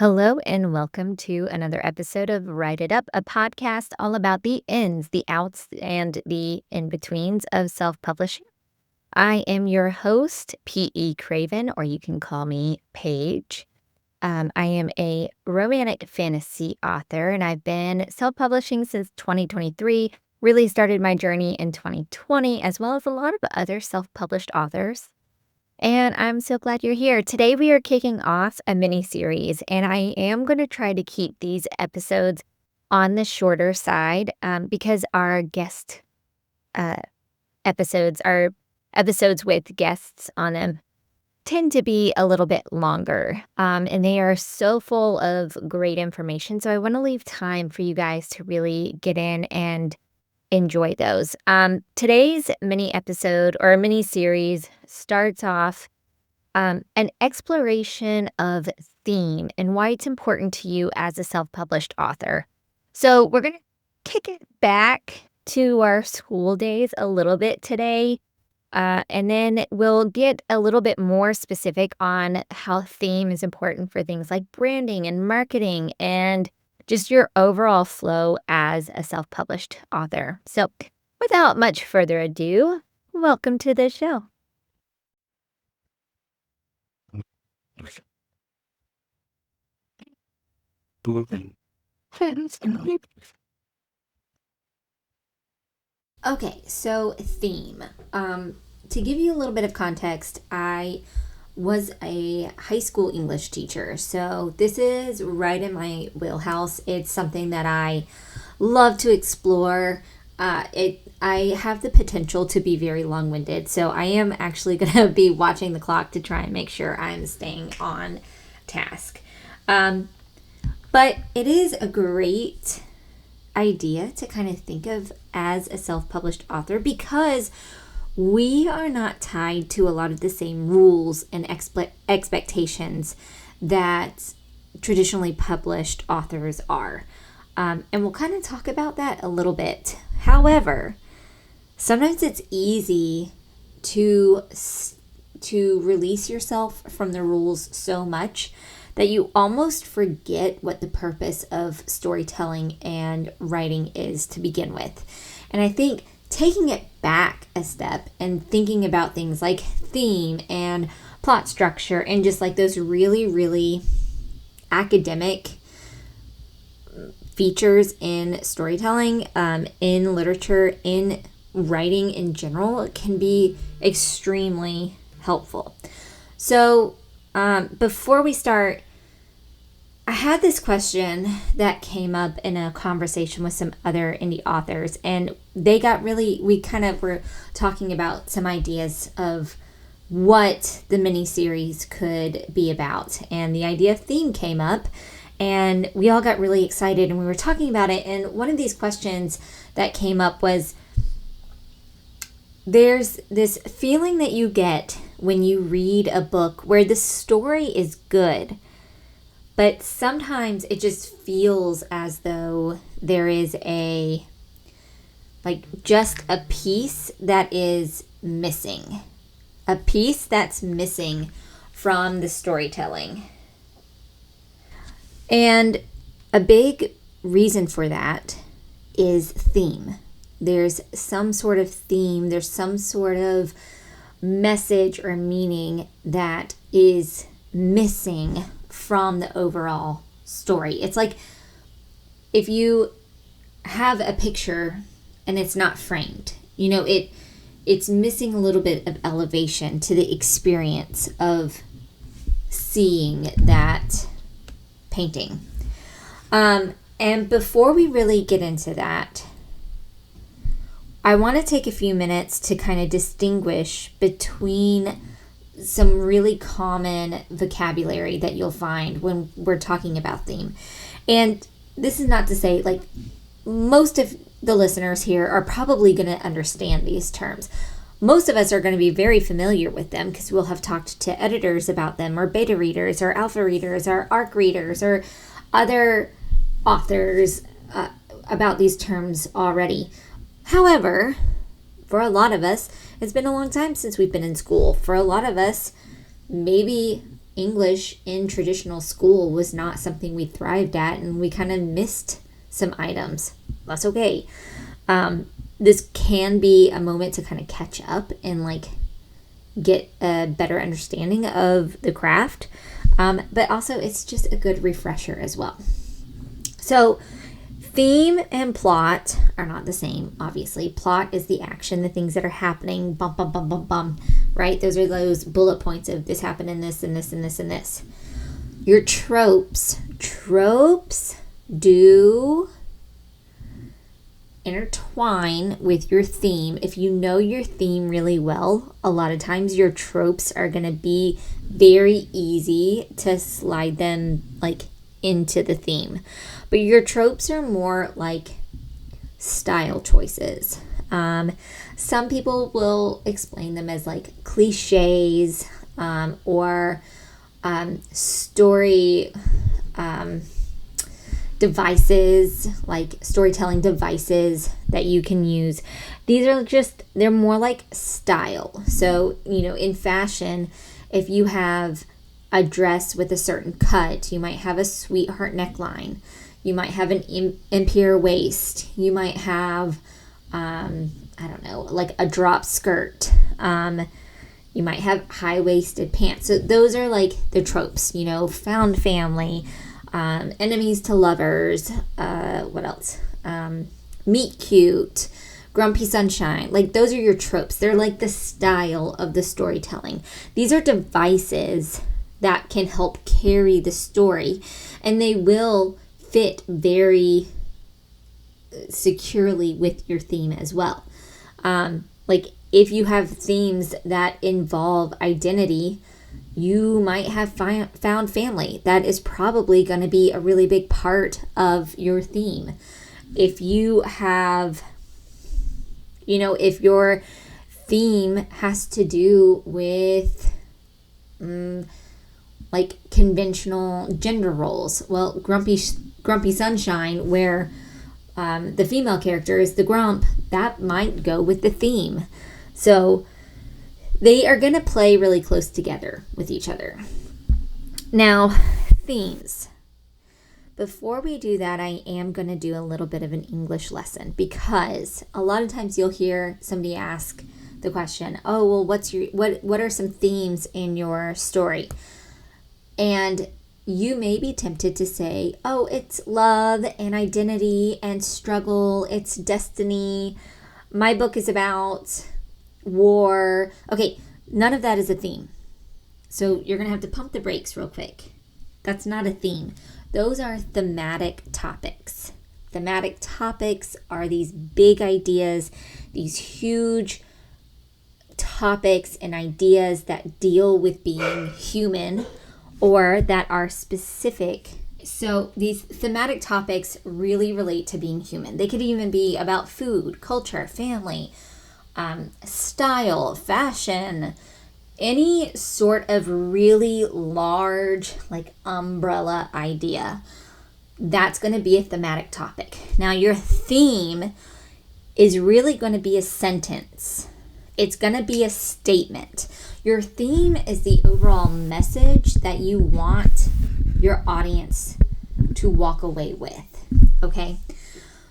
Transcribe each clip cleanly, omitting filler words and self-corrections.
Hello, and welcome to another episode of Write It Up, a podcast all about the ins, the outs, and the in betweens of self publishing. I am your host, P.E. Craven, or you can call me Paige. I am a romantic fantasy author, and I've been self publishing since 2023. Really started my journey in 2020, as well as a lot of other self published authors. And I'm so glad you're here. Today, we are kicking off a mini series, and I am going to try to keep these episodes on the shorter side because our guest uh, our episodes with guests on them, tend to be a little bit longer. And they are so full of great information. So I want to leave time for you guys to really get in and enjoy those. Today's mini episode or mini series starts off an exploration of theme and why it's important to you as a self-published author. So we're going to kick it back to our school days a little bit today, and then we'll get a little bit more specific on how theme is important for things like branding and marketing and just your overall flow as a self-published author. So without much further ado, welcome to the show. Okay, so theme. To give you a little bit of context, I was a high school English teacher, so this is right in my wheelhouse. It's something that I love to explore. I have the potential to be very long-winded, so I am actually going to be watching the clock to try and make sure I'm staying on task. But it is a great idea to kind of think of as a self-published author because we are not tied to a lot of the same rules and expectations that traditionally published authors are. And we'll kind of talk about that a little bit. However, sometimes it's easy to release yourself from the rules so much that you almost forget what the purpose of storytelling and writing is to begin with. And I think taking it back a step and thinking about things like theme and plot structure and just like those really, really academic features in storytelling, in literature, in writing in general can be extremely helpful. So before we start, I had this question that came up in a conversation with some other indie authors, and we kind of were talking about some ideas of what the mini-series could be about, and the idea of theme came up, and we all got really excited, and we were talking about it, and one of these questions that came up was, there's this feeling that you get when you read a book where the story is good, but sometimes it just feels as though there is just a piece that is missing. A piece that's missing from the storytelling. And a big reason for that is theme. There's some sort of theme, there's some sort of message or meaning that is missing from the overall story. It's like if you have a picture and it's not framed, it's missing a little bit of elevation to the experience of seeing that painting. And before we really get into that, I want to take a few minutes to kind of distinguish between some really common vocabulary that you'll find when we're talking about theme. And this is not to say, most of the listeners here are probably going to understand these terms. Most of us are going to be very familiar with them because we'll have talked to editors about them, or beta readers, or alpha readers, or ARC readers, or other authors about these terms already. However, for a lot of us, it's been a long time since we've been in school. For a lot of us, maybe English in traditional school was not something we thrived at, and we kind of missed some items. That's okay. This can be a moment to kind of catch up and like get a better understanding of the craft. But also it's just a good refresher as well. So theme and plot are not the same, obviously. Plot is the action, the things that are happening, bum, bum, bum, bum, bum, right? Those are those bullet points of this happened in this and this and this and this. Your tropes do intertwine with your theme. If you know your theme really well, a lot of times your tropes are going to be very easy to slide them like into the theme. But your tropes are more like style choices. Some people will explain them as like cliches or story devices, like storytelling devices that you can use. These are just, they're more like style. So, in fashion, if you have a dress with a certain cut, you might have a sweetheart neckline. You might have an imperial waist. You might have, like a drop skirt. You might have high-waisted pants. So those are like the tropes, found family, enemies to lovers, what else? Meet cute, grumpy sunshine. Like those are your tropes. They're like the style of the storytelling. These are devices that can help carry the story, and they will fit very securely with your theme as well. Like if you have themes that involve identity, you might have found family. That is probably going to be a really big part of your theme. If you have, if your theme has to do with like conventional gender roles, well, grumpy sunshine, where the female character is the grump, that might go with the theme. So they are going to play really close together with each other. Now, themes. Before we do that, I am going to do a little bit of an English lesson, because a lot of times you'll hear somebody ask the question, oh, well, what are some themes in your story? And you may be tempted to say, oh, it's love and identity and struggle. It's destiny. My book is about war. Okay, none of that is a theme. So you're going to have to pump the brakes real quick. That's not a theme. Those are thematic topics. Thematic topics are these big ideas, these huge topics and ideas that deal with being human, or that are specific. So these thematic topics really relate to being human. They could even be about food, culture, family, style, fashion, any sort of really large, like umbrella idea. That's going to be a thematic topic. Now, your theme is really going to be a sentence. It's going to be a statement. Your theme is the overall message that you want your audience to walk away with, okay?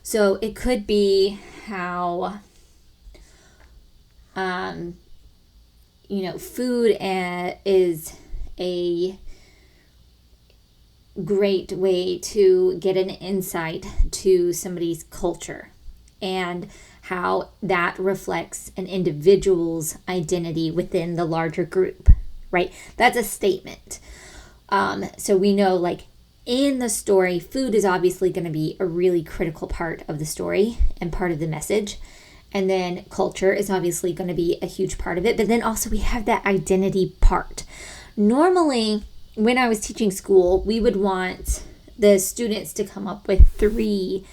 So it could be how, food is a great way to get an insight to somebody's culture, and how that reflects an individual's identity within the larger group, right? That's a statement. So we know, like, in the story, food is obviously going to be a really critical part of the story and part of the message. And then culture is obviously going to be a huge part of it. But then also we have that identity part. Normally, when I was teaching school, we would want the students to come up with 3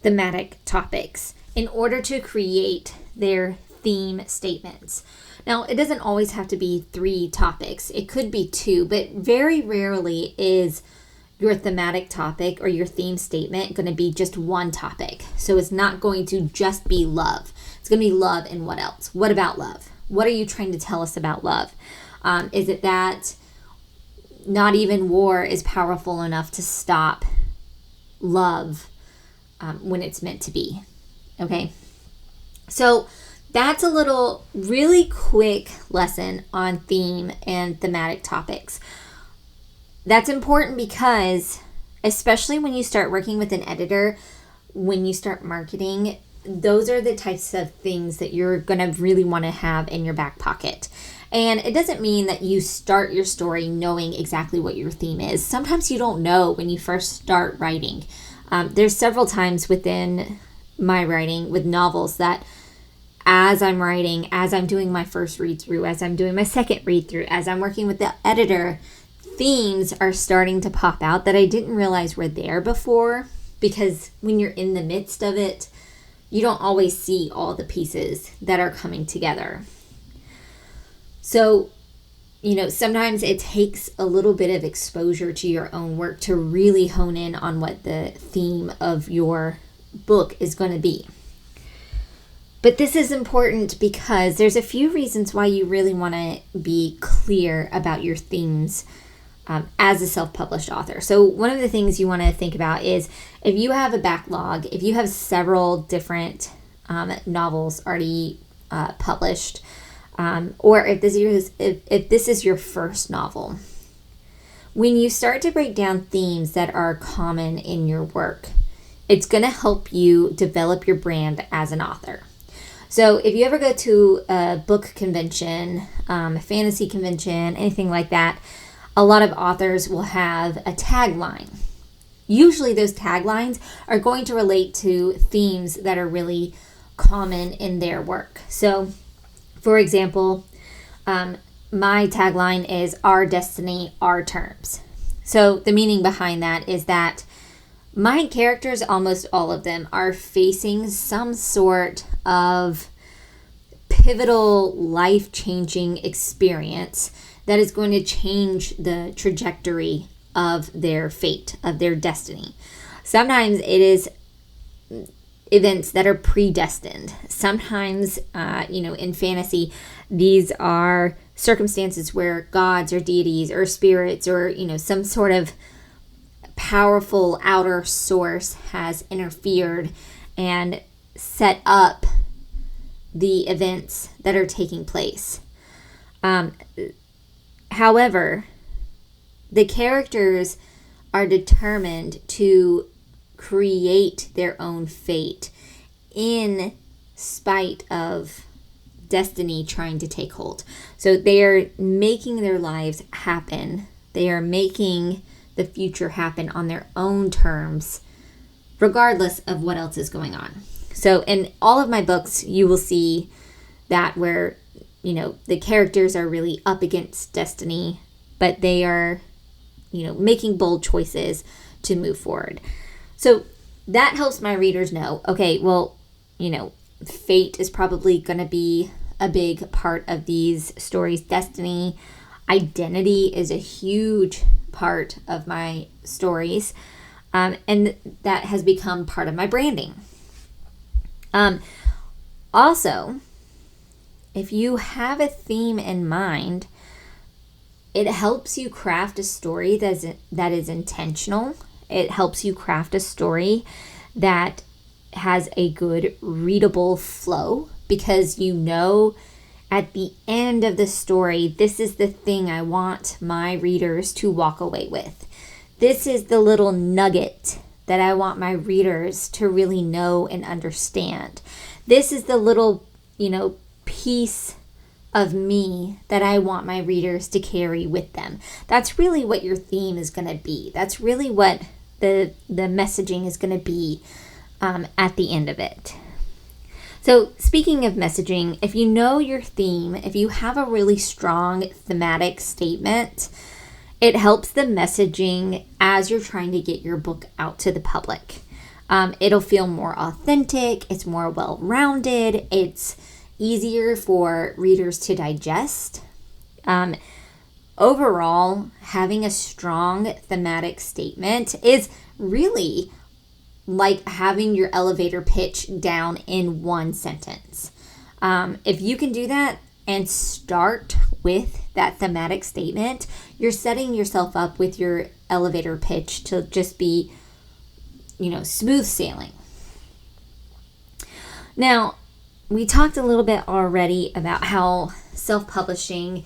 thematic topics in order to create their theme statements. Now, it doesn't always have to be 3 topics. It could be 2, but very rarely is your thematic topic or your theme statement going to be just one topic. So it's not going to just be love. It's going to be love, and what else? What about love? What are you trying to tell us about love? Is it that not even war is powerful enough to stop love when it's meant to be. Okay? So that's a little really quick lesson on theme and thematic topics. That's important because, especially when you start working with an editor, when you start marketing, those are the types of things that you're going to really want to have in your back pocket. And it doesn't mean that you start your story knowing exactly what your theme is. Sometimes you don't know when you first start writing. There's several times within my writing with novels that as I'm writing, as I'm doing my first read through, as I'm doing my second read through, as I'm working with the editor, themes are starting to pop out that I didn't realize were there before, because when you're in the midst of it, you don't always see all the pieces that are coming together. So, sometimes it takes a little bit of exposure to your own work to really hone in on what the theme of your book is going to be. But this is important because there's a few reasons why you really want to be clear about your themes as a self-published author. So one of the things you want to think about is if you have a backlog, if you have several different novels already published, or if this is your first novel, when you start to break down themes that are common in your work, it's going to help you develop your brand as an author. So if you ever go to a book convention, a fantasy convention, anything like that, a lot of authors will have a tagline. Usually those taglines are going to relate to themes that are really common in their work. So, for example, my tagline is "Our Destiny, Our Terms." So the meaning behind that is that my characters, almost all of them, are facing some sort of pivotal, life-changing experience that is going to change the trajectory of their fate, of their destiny. Sometimes it is events that are predestined. Sometimes, in fantasy, these are circumstances where gods or deities or spirits or, some sort of powerful outer source has interfered and set up the events that are taking place. However, the characters are determined to create their own fate in spite of destiny trying to take hold. So they are making their lives happen. They are making the future happen on their own terms, regardless of what else is going on. So in all of my books, you will see that where, the characters are really up against destiny, but they are, making bold choices to move forward. So that helps my readers know, okay, well, fate is probably going to be a big part of these stories. Destiny, identity is a huge part of my stories. And that has become part of my branding. Also, if you have a theme in mind, it helps you craft a story that is intentional. It helps you craft a story that has a good readable flow, because at the end of the story, this is the thing I want my readers to walk away with. This is the little nugget that I want my readers to really know and understand. This is the little, piece of me that I want my readers to carry with them. That's really what your theme is going to be. That's really what the messaging is going to be at the end of it. So speaking of messaging, if you know your theme, if you have a really strong thematic statement, it helps the messaging as you're trying to get your book out to the public. It'll feel more authentic. It's more well-rounded. It's easier for readers to digest. Overall, having a strong thematic statement is really like having your elevator pitch down in one sentence. If you can do that, and start with that thematic statement, you're setting yourself up with your elevator pitch to just be, smooth sailing. Now, we talked a little bit already about how self-publishing,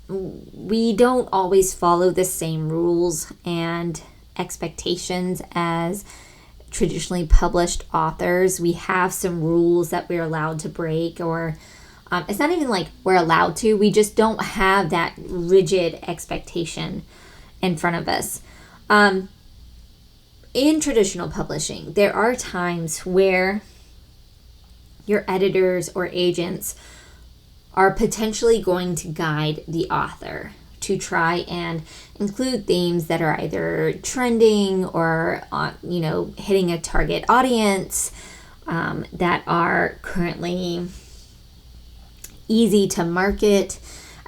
we don't always follow the same rules and expectations as traditionally published authors. We have some rules that we're allowed to break, or it's not even like we're allowed to. We just don't have that rigid expectation in front of us. In traditional publishing, there are times where your editors or agents are potentially going to guide the author to try and include themes that are either trending or, hitting a target audience, that are currently easy to market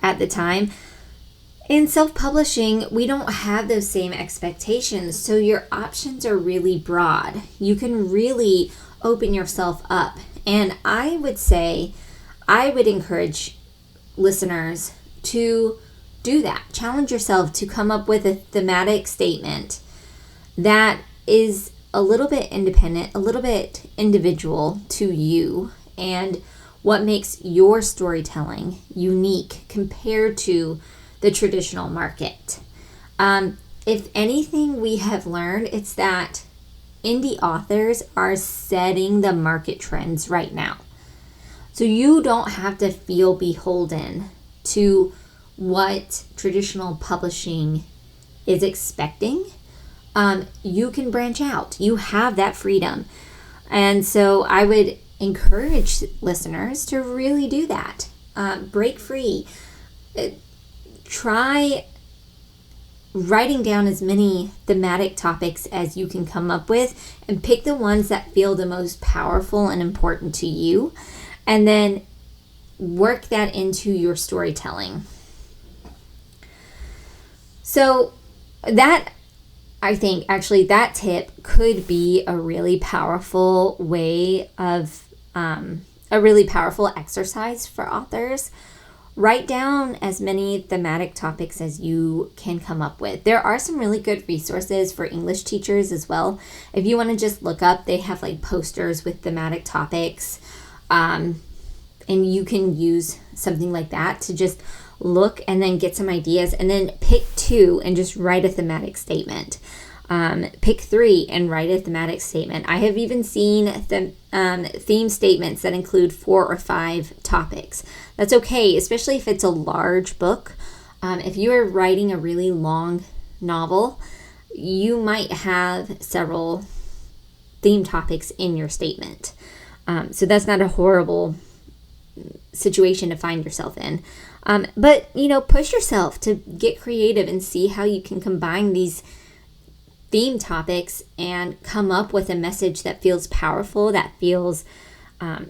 at the time. In self-publishing, we don't have those same expectations, so your options are really broad. You can really open yourself up. And I would encourage listeners to do that. Challenge yourself to come up with a thematic statement that is a little bit independent, a little bit individual to you, and what makes your storytelling unique compared to the traditional market. If anything we have learned, it's that indie authors are setting the market trends right now. So you don't have to feel beholden to what traditional publishing is expecting. You can branch out. You have that freedom. And so I would encourage listeners to really do that. Break free. Try writing down as many thematic topics as you can come up with, and pick the ones that feel the most powerful and important to you, and then work that into your storytelling. So that, I think, actually that tip could be a really powerful way of, a really powerful exercise for authors. Write down as many thematic topics as you can come up with. There are some really good resources for English teachers as well. If you want to just look up, they have like posters with thematic topics. And you can use something like that to just look and then get some ideas, and then pick 2 and just write a thematic statement. Pick 3 and write a thematic statement. I have even seen theme statements that include 4 or 5 topics. That's okay, especially if it's a large book. If you are writing a really long novel, you might have several theme topics in your statement. So that's not a horrible situation to find yourself in. But, push yourself to get creative and see how you can combine these theme topics and come up with a message that feels powerful, that feels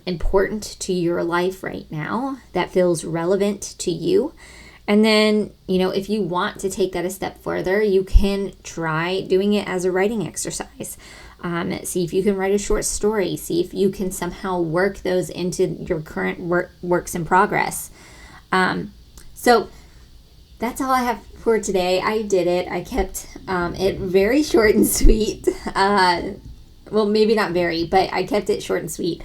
important to your life right now, that feels relevant to you. And then, if you want to take that a step further, you can try doing it as a writing exercise. See if you can write a short story. See if you can somehow work those into your current works in progress. So that's all I have for today. I did it. I kept it very short and sweet. Well, maybe not very, but I kept it short and sweet.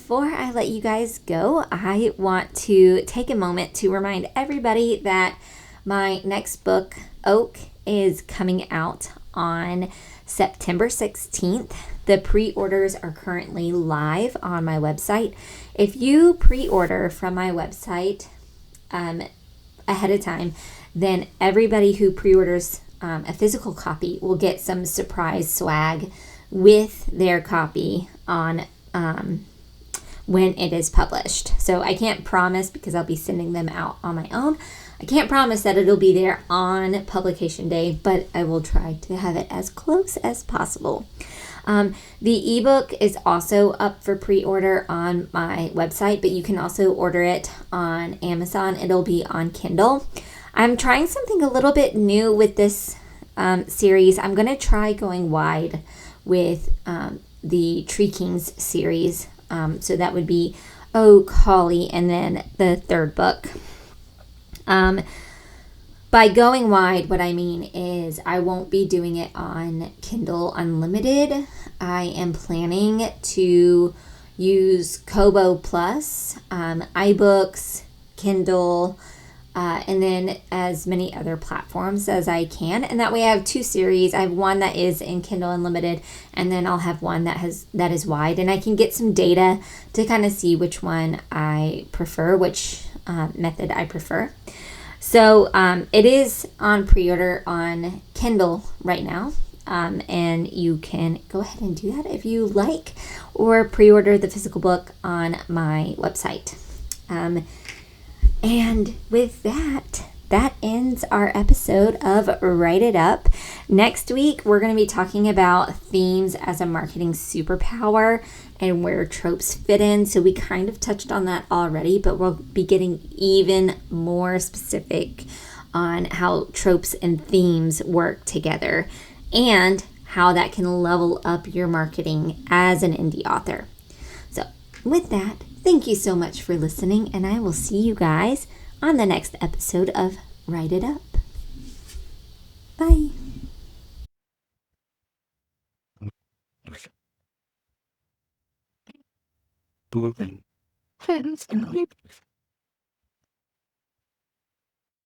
Before I let you guys go, I want to take a moment to remind everybody that my next book, Oak, is coming out on September 16th. The pre-orders are currently live on my website. If you pre-order from my website ahead of time, then everybody who pre-orders a physical copy will get some surprise swag with their copy on when it is published. So I can't promise, because I'll be sending them out on my own. I can't promise that it'll be there on publication day, but I will try to have it as close as possible. The ebook is also up for pre-order on my website, but you can also order it on Amazon. It'll be on Kindle. I'm trying something a little bit new with this series. I'm going to try going wide with the Tree Kings series So that would be Oh Collie, and then the third book. By going wide, what I mean is I won't be doing it on Kindle Unlimited. I am planning to use Kobo Plus, iBooks, Kindle, and then as many other platforms as I can. And that way I have two series. I have one that is in Kindle Unlimited, and then I'll have one that is wide, and I can get some data to kind of see which one I prefer, which method I prefer. So it is on pre-order on Kindle right now. And you can go ahead and do that if you like, or pre-order the physical book on my website. And with that, that ends our episode of Write It Up. Next week, we're going to be talking about themes as a marketing superpower and where tropes fit in. So we kind of touched on that already, but we'll be getting even more specific on how tropes and themes work together and how that can level up your marketing as an indie author. So with that, thank you so much for listening, and I will see you guys on the next episode of Write It Up. Bye.